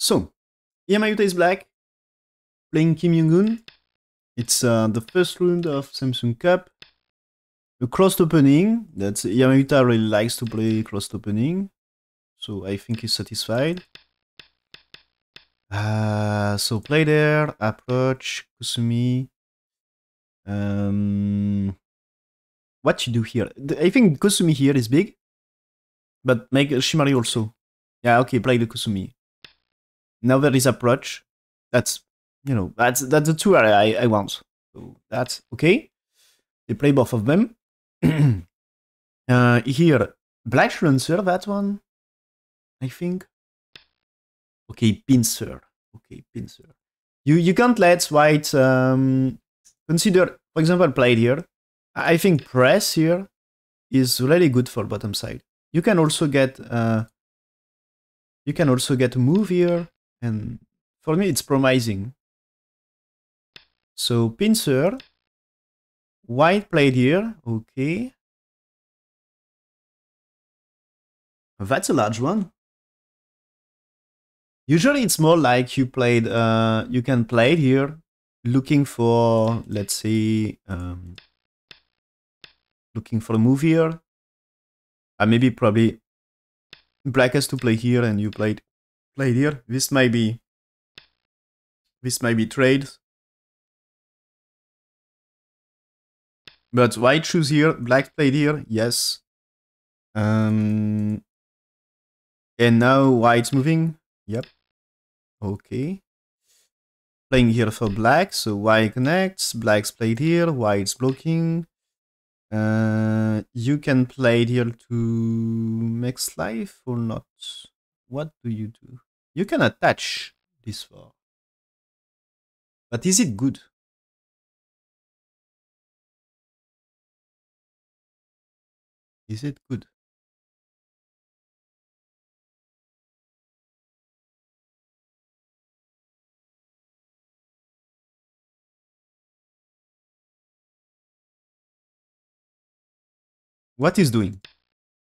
So, Iyama Yuta is black, playing Myeonghoon. It's the first round of Samsung Cup. A crossed opening. That's Iyama Yuta really likes to play crossed opening, so I think he's satisfied. So play there, approach, Kusumi. What you do here? I think Kusumi here is big, but make Shimari also. Yeah, okay, play the Kusumi. Now there is approach. That's that's the two I want. So that's okay. They play both of them. Here, black should answer that one, I think. Okay, pincer. Okay, pincer. You can't let white consider, for example, played here. I think press here is really good for bottom side. You can also get a move here, and for me it's promising. So pincer, white played here. Okay, that's a large one. Usually it's more like you played. You can play it here, looking for, let's say, looking for a move here. Maybe probably black has to play here, and you played here. This might be trade. But white choose here, black played here, yes. And now white's moving. Yep. Okay. Playing here for black, so white connects, black's played here, white's blocking. You can play it here to max life or not? What do? You can attach this far. But is it good? Is it good? What is doing?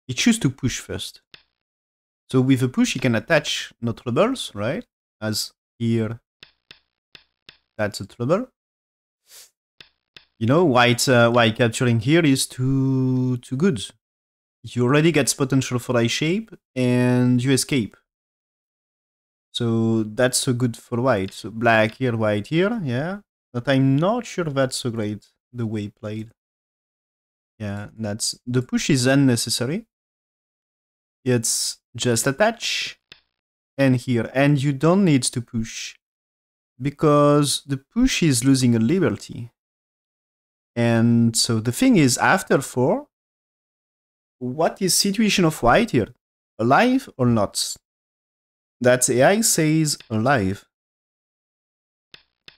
It chooses to push first. So with a push, you can attach no troubles, right? As here, that's a trouble. You know, white capturing here is too good. You already get potential for eye shape, and you escape. So that's so good for white. So black here, white here, yeah. But I'm not sure that's so great, the way played. Yeah, the push is unnecessary. It's just attach, and here. And you don't need to push, because the push is losing a liberty. And so the thing is, after 4, what is situation of white here? Alive or not? That AI says alive.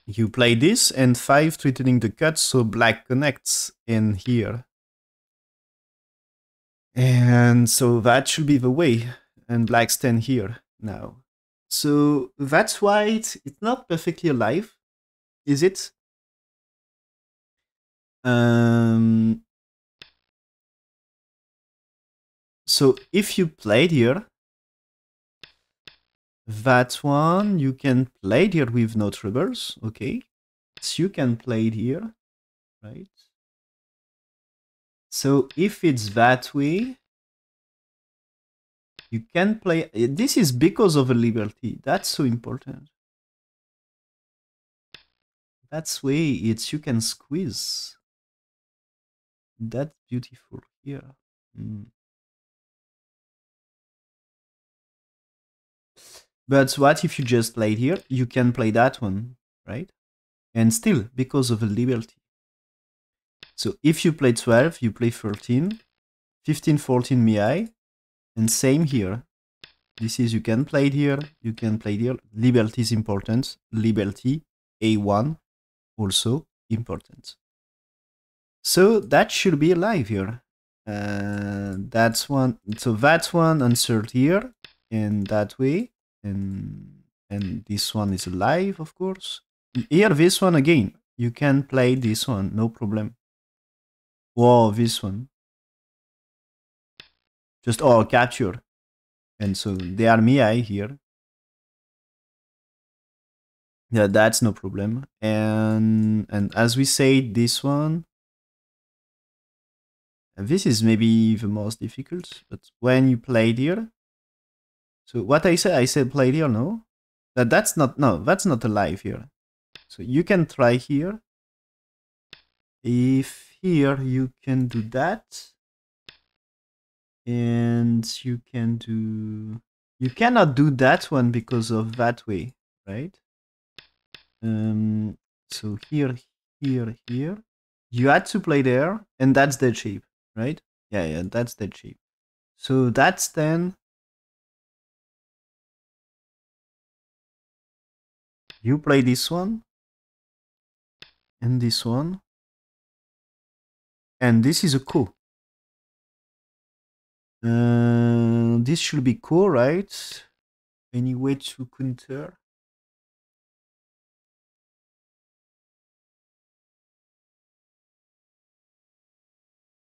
You play this, and 5 threatening the cut, so black connects in here. And so that should be the way. And black stand here now. So that's white. It's not perfectly alive, is it? So if you played here, that one, you can play it here with no troubles, okay? So you can play it here, right? So if it's that way, you can play. This is because of a liberty. That's so important. That's way you can squeeze. That's beautiful here. But what if you just played here? You can play that one, right? And still, because of a liberty. So if you play 12, you play 13, 15, 14 Miai, and same here. This is, you can play it here, you can play it here. Liberty is important. Liberty, A1, also important. So that should be alive here. That's one. So that's one insert here in that way, and this one is alive, of course. Here, this one again, you can play this one, no problem. Or this one, just capture, and so they are Miyai here. Yeah, that's no problem. And as we said, this one, and this is maybe the most difficult, but when you play here, so what I said play here, no? That's not, no, that's not alive here. So you can try here. If here you can do that, and you can do, you cannot do that one because of that way, right? So here, here, you had to play there, and that's dead shape, right? Yeah, that's dead shape. So that's then you play this one, and this one, and this is a ko. This should be ko, right? Any way to counter?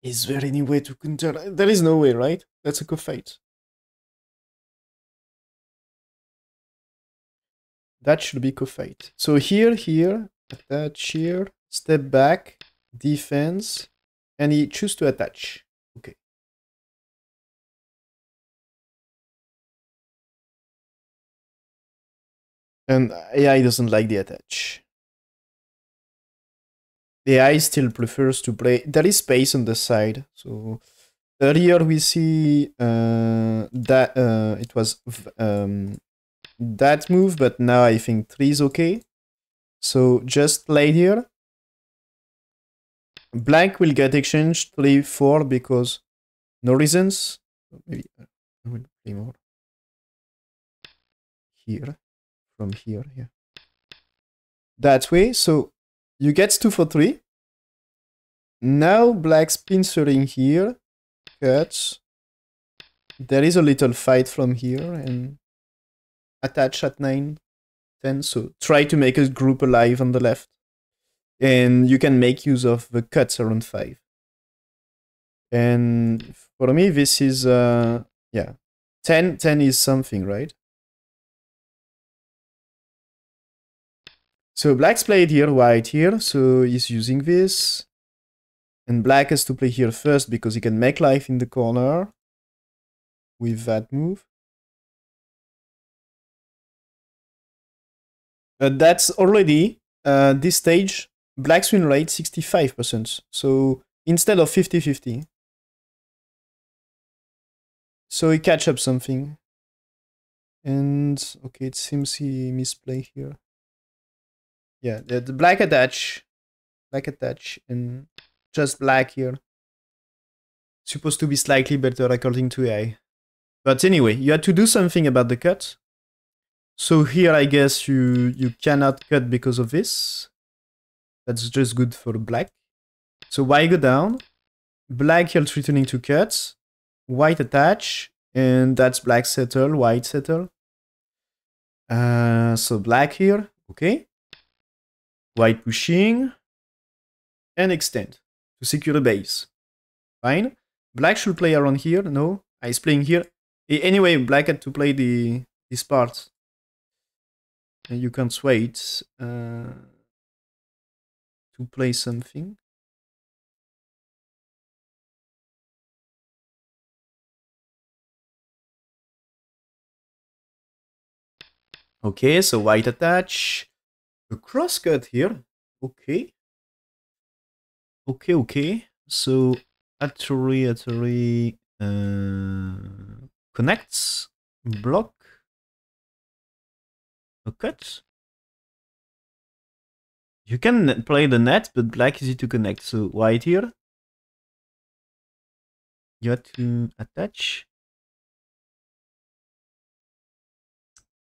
Is there any way to counter? There is no way, right? That's a ko fight. That should be ko fight. So here, attach here, step back, defense, and he choose to attach. Okay. And AI doesn't like the attach. The AI still prefers to play. There is space on the side. So earlier we see that it was that move, but now I think 3 is okay. So just play here. Black will get exchanged 3, 4 because no reasons. Maybe I will play more here, from here, yeah. That way, so you get 2 for 3. Now black's pincering here, cuts. There is a little fight from here and attach at 9, 10. So try to make a group alive on the left. And you can make use of the cuts around 5. And for me, this is, yeah, 10 is something, right? So black's played here, white here, so he's using this. And black has to play here first because he can make life in the corner with that move. That's already, this stage, black's win rate 65%. So instead of 50-50. So he catch up something. And okay, it seems he misplay here. Yeah, the black attach, and just black here. Supposed to be slightly better according to AI. But anyway, you had to do something about the cut. So here I guess you cannot cut because of this. That's just good for black. So white go down. Black here returning to cut. White attach. And that's black settle, white settle. So black here, okay. White pushing. And extend to secure the base. Fine. Black should play around here. No, he's playing here. Anyway, black had to play this part. And you can't wait to play something. Okay, so white attach. A crosscut here. Okay. Okay. So Atari connects, block, a cut. You can play the net, but black is easy to connect. So white here. You have to attach.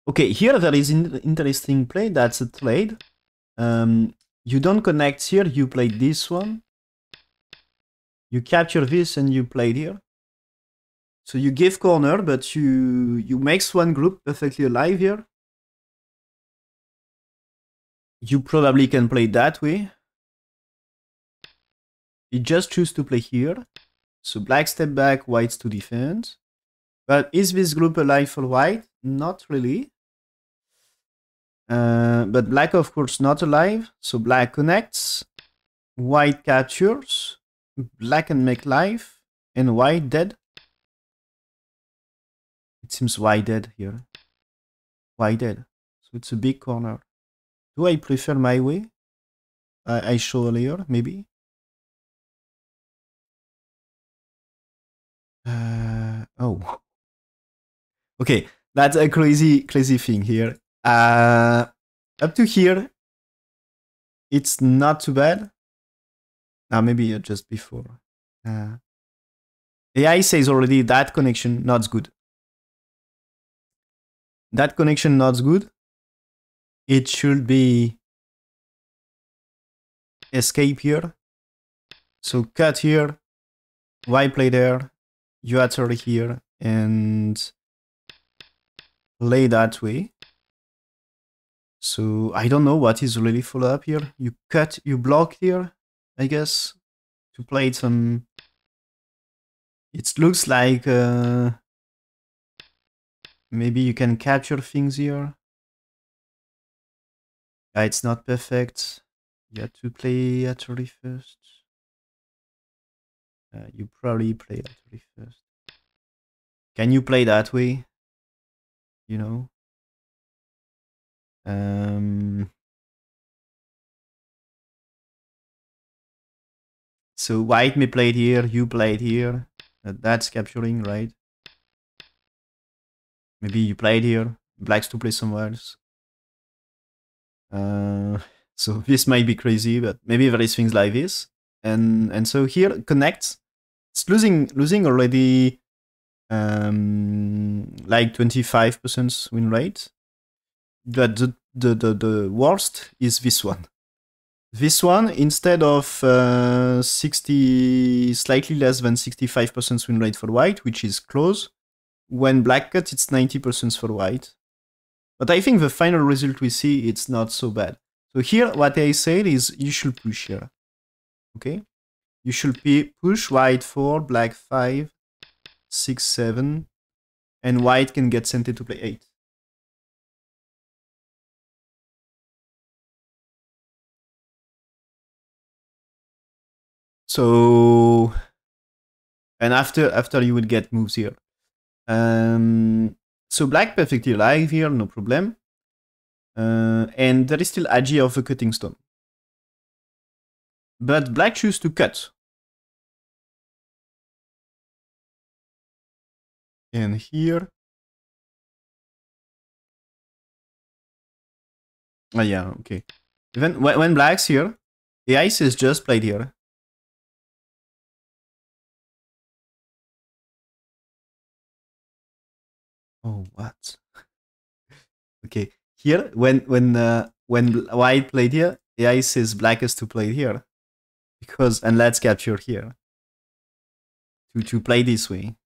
Okay, here there is an interesting play. That's a trade. You don't connect here. You play this one. You capture this and you play here. So you give corner, but you make one group perfectly alive here. You probably can play that way. You just choose to play here. So black step back, white's to defend. But is this group alive for white? Not really. But black, of course, not alive. So black connects, white captures, black can make life, and white dead. It seems white dead here. White dead. So it's a big corner. Do I prefer my way? I show earlier, maybe. Oh. Okay, that's a crazy thing here. Up to here, it's not too bad. Now maybe just before. AI says already that connection not good. That connection not good. It should be escape here. So cut here, Y play there, Yuta here, and play that way. So I don't know what is really follow up here. You cut, you block here, I guess, to play some. It looks like maybe you can capture things here. Yeah, it's not perfect. You have to play Atari first. You probably play Atari first. Can you play that way? You know? So white may play it here, you play it here. That's capturing, right? Maybe you play it here. Blacks to play somewhere else. So this might be crazy, but maybe there is things like this. And so here connects. It's losing already like 25% win rate. But the worst is this one. This one, instead of 60, slightly less than 65% win rate for white, which is close, when black cut, it's 90% for white. But I think the final result we see, it's not so bad. So here, what I said is you should push here. Okay? You should push white 4, black 5, 6, 7, and white can get sent to play 8. So, and after you would get moves here. So black perfectly alive here, no problem. And there is still agi of a cutting stone. But black choose to cut. And here. Oh yeah, okay. Even when black's here, the ice is just played here. Oh, what? Okay, here when white played here, the ice is blackest to play here, because and let's capture here to play this way.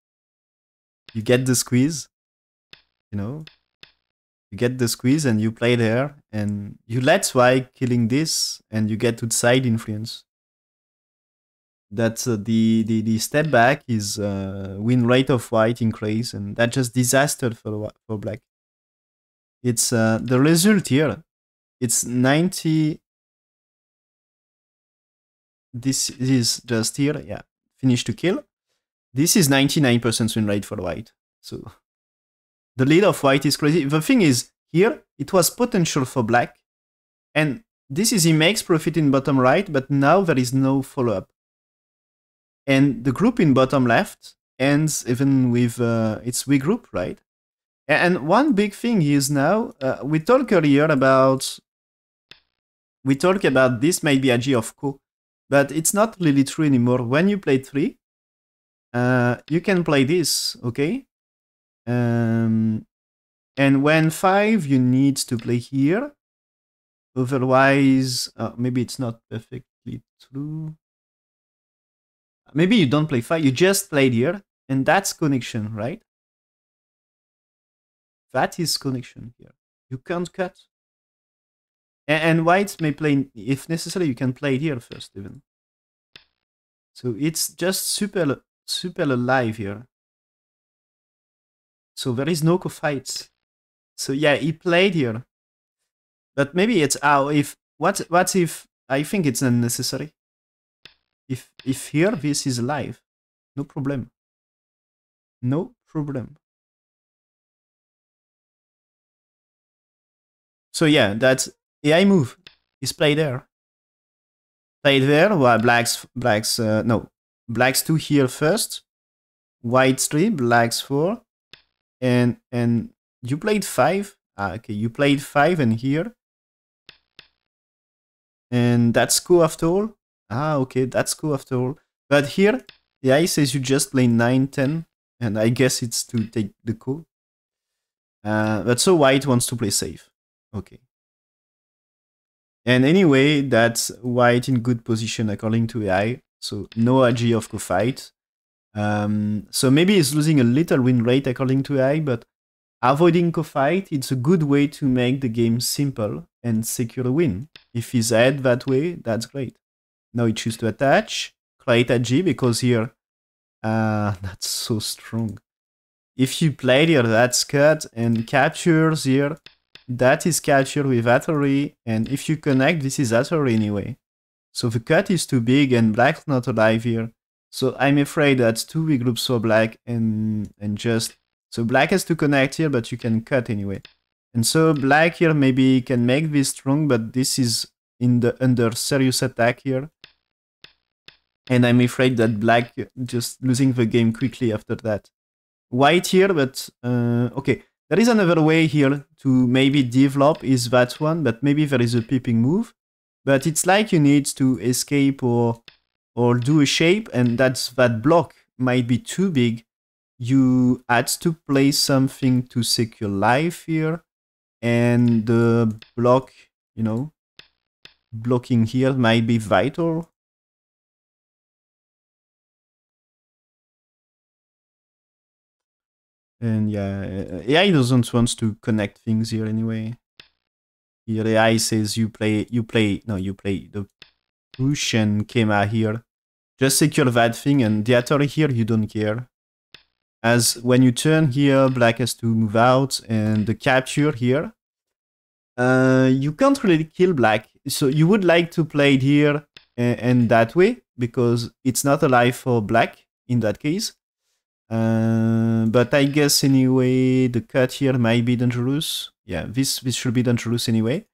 You get the squeeze, you know. You get the squeeze and you play there, and you let white killing this, and you get to side influence. That's the step back is win rate of white increase, and that's just disaster for black. It's the result here. It's 90. This is just here, yeah. Finish to kill. This is 99% win rate for white. So the lead of white is crazy. The thing is, here it was potential for black, and this is he makes profit in bottom right, but now there is no follow up. And the group in bottom left ends even with its weak group, right? And one big thing is now, we talked earlier about, this might be a G of Co, but it's not really true anymore. When you play 3, you can play this, okay? And when 5, you need to play here. Otherwise, maybe it's not perfectly true. Maybe you don't play 5, you just played here, and that's connection, right? That is connection here. You can't cut. And white may play, if necessary, you can play it here first even. So it's just super alive here. So there is no co-fights. So yeah, he played here. But maybe it's if what if I think it's unnecessary. If here this is live, no problem. No problem. So yeah, that's AI move. Is play there. Play there. While blacks no, blacks 2 here first. Whites 3, blacks 4, and you played 5. Okay, you played 5 and here, and that's cool after all. Okay, that's cool after all. But here, the AI says you just play 9, 10, and I guess it's to take the coup. But so white wants to play safe. Okay. And anyway, that's white in good position according to AI. So no AG of co-fight. So maybe he's losing a little win rate according to AI, but avoiding co-fight, it's a good way to make the game simple and secure a win. If he's ahead that way, that's great. Now he chooses to attach, create AG, because here, that's so strong. If you played here, that's cut, and captures here, that is captured with Atari, and if you connect, this is Atari anyway. So the cut is too big, and black's not alive here. So I'm afraid that's too big groups for black, and just... So black has to connect here, but you can cut anyway. And so black here maybe can make this strong, but this is under serious attack here. And I'm afraid that black just losing the game quickly after that. White here, but okay. There is another way here to maybe develop is that one, but maybe there is a peeping move. But it's like you need to escape or do a shape, and that block might be too big. You had to play something to secure life here, and the block, you know, blocking here might be vital. And yeah, AI doesn't want to connect things here anyway. Here AI says you play the push and Kema here. Just secure that thing, and the Atari here you don't care. As when you turn here, black has to move out, and the capture here, you can't really kill black. So you would like to play it here and that way, because it's not alive for black in that case. But I guess anyway, the cut here might be dangerous. Yeah, this should be dangerous anyway.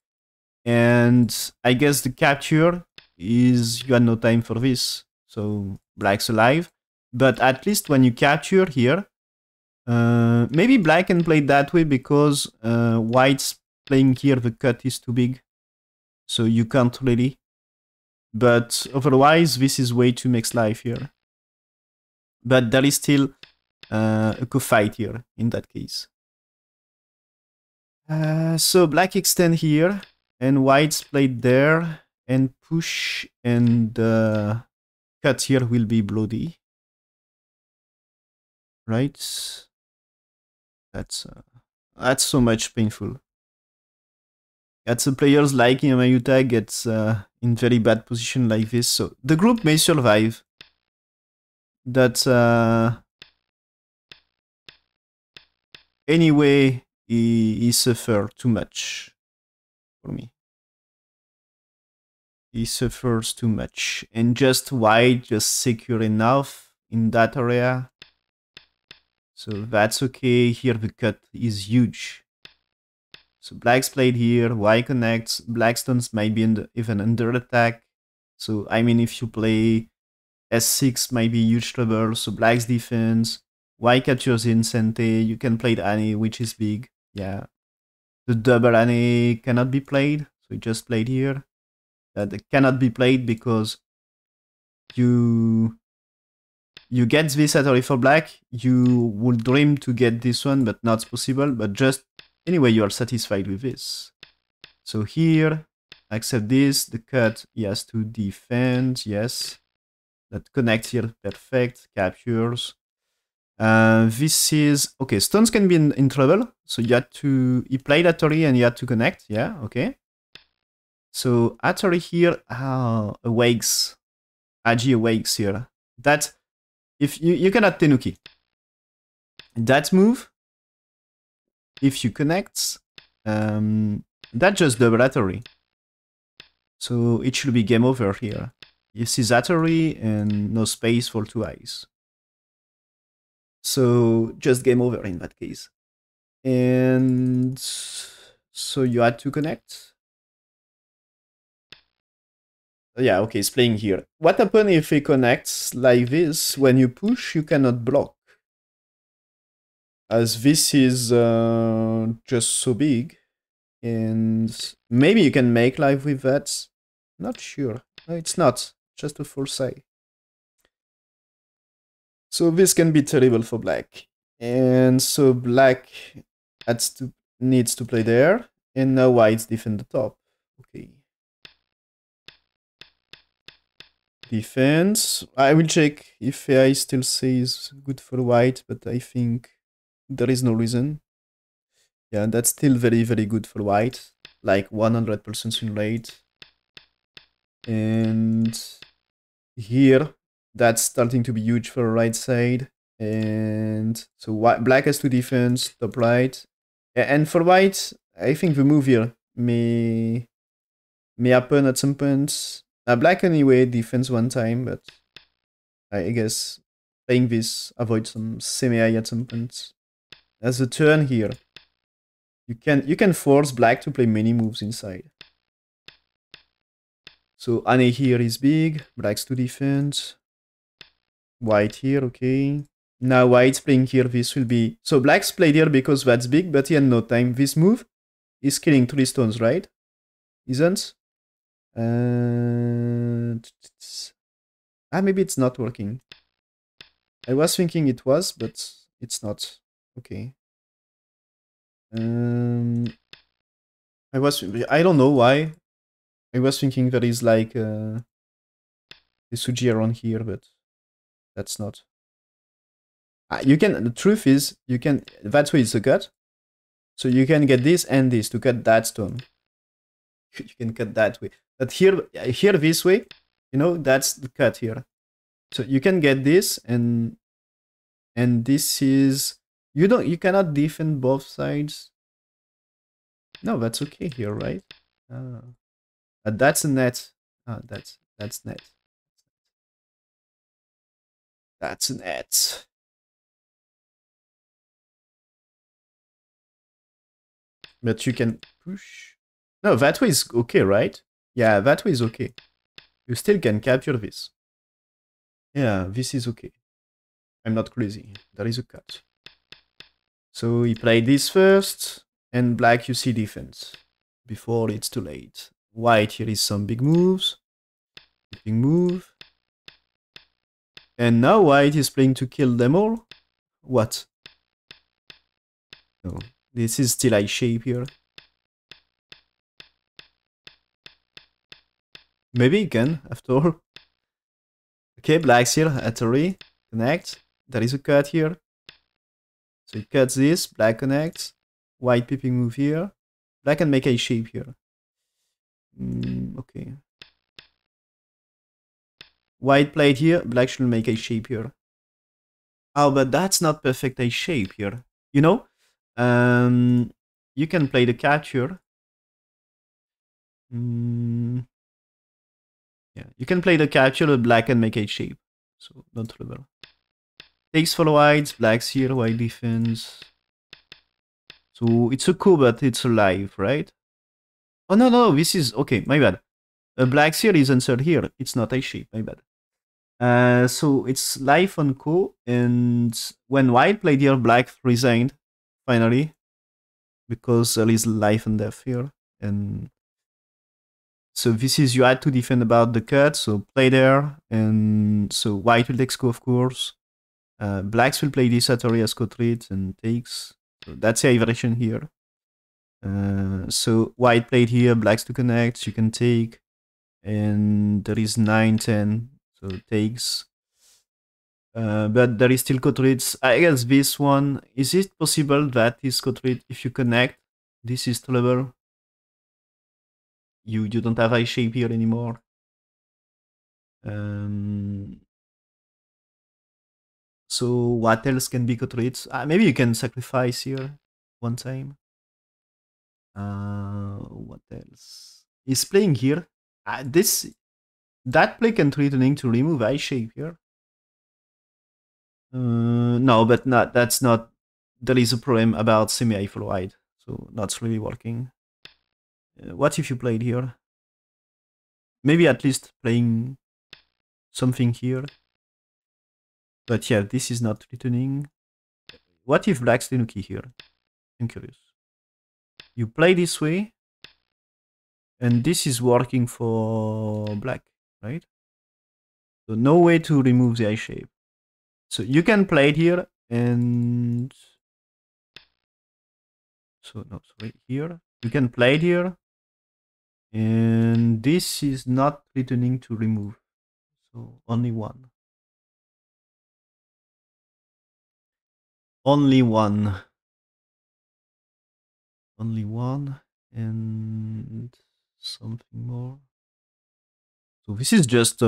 And I guess the capture is you had no time for this. So black's alive. But at least when you capture here, maybe black can play that way because white's playing here, the cut is too big. So you can't really. But otherwise, this is way too makes life here. But there is still a co-fight here in that case. So black extend here, and white's played there, and push, and cut here will be bloody. Right? That's so much painful. That's the players like Iyama Yuta gets in very bad position like this. So the group may survive. That's anyway, he suffered too much for me. He suffers too much, and just white just secure enough in that area. So that's okay. Here the cut is huge. So black's played here, white connects, black stones might be even under attack. So I mean, if you play S6 might be huge trouble. So black's defense, white captures in Sente, you can play the Ane, which is big. Yeah. The double Ane cannot be played, so it just played here. That cannot be played because you get this Atari for black, you would dream to get this one, but not possible. But just anyway, you are satisfied with this. So here, accept this, the cut, he has to defend, yes. That connects here, perfect, captures. This is, okay, stones can be in trouble. So you had to, he played Atari and you had to connect, yeah, okay. So Atari here, awakes, Agi awakes here. That, if you cannot Tenuki. That move, if you connect, That's just double Atari. So it should be game over here. You see Zatari and no space for two eyes. So just game over in that case. And so you had to connect. Yeah, okay, it's playing here. What happens if it connects like this? When you push, you cannot block. As this is just so big. And maybe you can make live with that. Not sure. No, it's not. Just a foresight. So this can be terrible for black. And so black needs to play there. And now white's defend the top. Okay. Defense. I will check if AI still says good for white, but I think there is no reason. Yeah, that's still very, very good for white. Like 100% win rate. And here, that's starting to be huge for right side. And so black has to defense, top right. And for white, I think the move here may happen at some point. Black anyway defends one time, but I guess playing this avoids some semi-eye at some point. As a turn here, you can force black to play many moves inside. So Ane here is big, black's to defend. White here, okay. Now white's playing here, this will be... So black's played here because that's big, but he had no time. This move is killing 3 stones, right? Isn't? Maybe it's not working. I was thinking it was, but it's not. Okay. I don't know why. I was thinking there is like the Suji around here, but that's not. You can, the truth is, you can, that's why it's a cut. So you can get this and this to cut that stone. You can cut that way. But here this way, you know, that's the cut here. So you can get this and this is, you cannot defend both sides. No, that's okay here, right? That's a net. That's net. That's a net. But you can push. No, that way is okay, right? Yeah, that way is okay. You still can capture this. Yeah, this is okay. I'm not crazy. There is a cut. So he played this first, and black you see defense. Before it's too late. White here is some big moves. Big move. And now white is playing to kill them all. What? No, this is still eye shape here. Maybe he can, after all. Okay, black's here, Atari, connect. There is a cut here. So he cuts this, black connects. White peeping move here. Black can make a shape here. Okay. White played here, black should make a shape here. Oh, but that's not perfect a shape here. You know? You can play the capture. Yeah, you can play the capture with black and make a shape. So don't trouble. Takes for whites, black's here, white defense. So it's a coup, but it's alive, right? Oh no, this is okay, my bad. Black's here is answered here. It's not a shape, my bad. So it's life on coup, and when white played here, black resigned, finally. Because there is life and death here. And so this is, you had to defend about the cut, so play there, and so white will take score, of course. Blacks will play this Atari as co-treat and takes. So that's the iteration here. So white played here, blacks to connect, you can take. And there is 9-10, so it takes. But there is still co-treats. I guess this one, is it possible that is co-treat if you connect? This is trouble. You don't have eye shape here anymore. So what else can be co-treats? Maybe you can sacrifice here one time. else? He's playing here. That play can threatening to remove eye shape here. No, but not. That's not. There is a problem about semi full wide, so that's really working. What if you played here? Maybe at least playing something here. But yeah, this is not returning. What if black's Tenuki here? I'm curious. You play this way, and this is working for black, right? So no way to remove the eye shape. So you can play it here, and so no, sorry, here. You can play it here, and this is not returning to remove. So only one. Only one. Only one, and something more. So this is just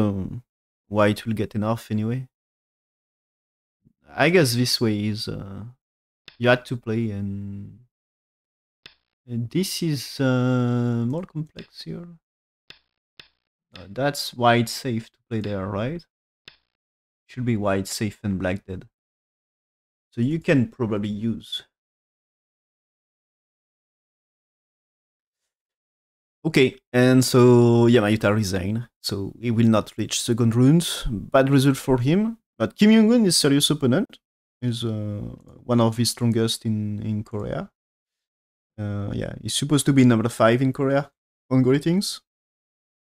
white will get enough anyway. I guess this way is you had to play, and this is more complex here. That's white safe to play there, right? Should be white safe and black dead. So you can probably use. Okay, and so Yuta resign. So he will not reach second round. Bad result for him. But Kim Myeonghoon is serious opponent. Is one of the strongest in Korea. Yeah, he's supposed to be number 5 in Korea on greetings.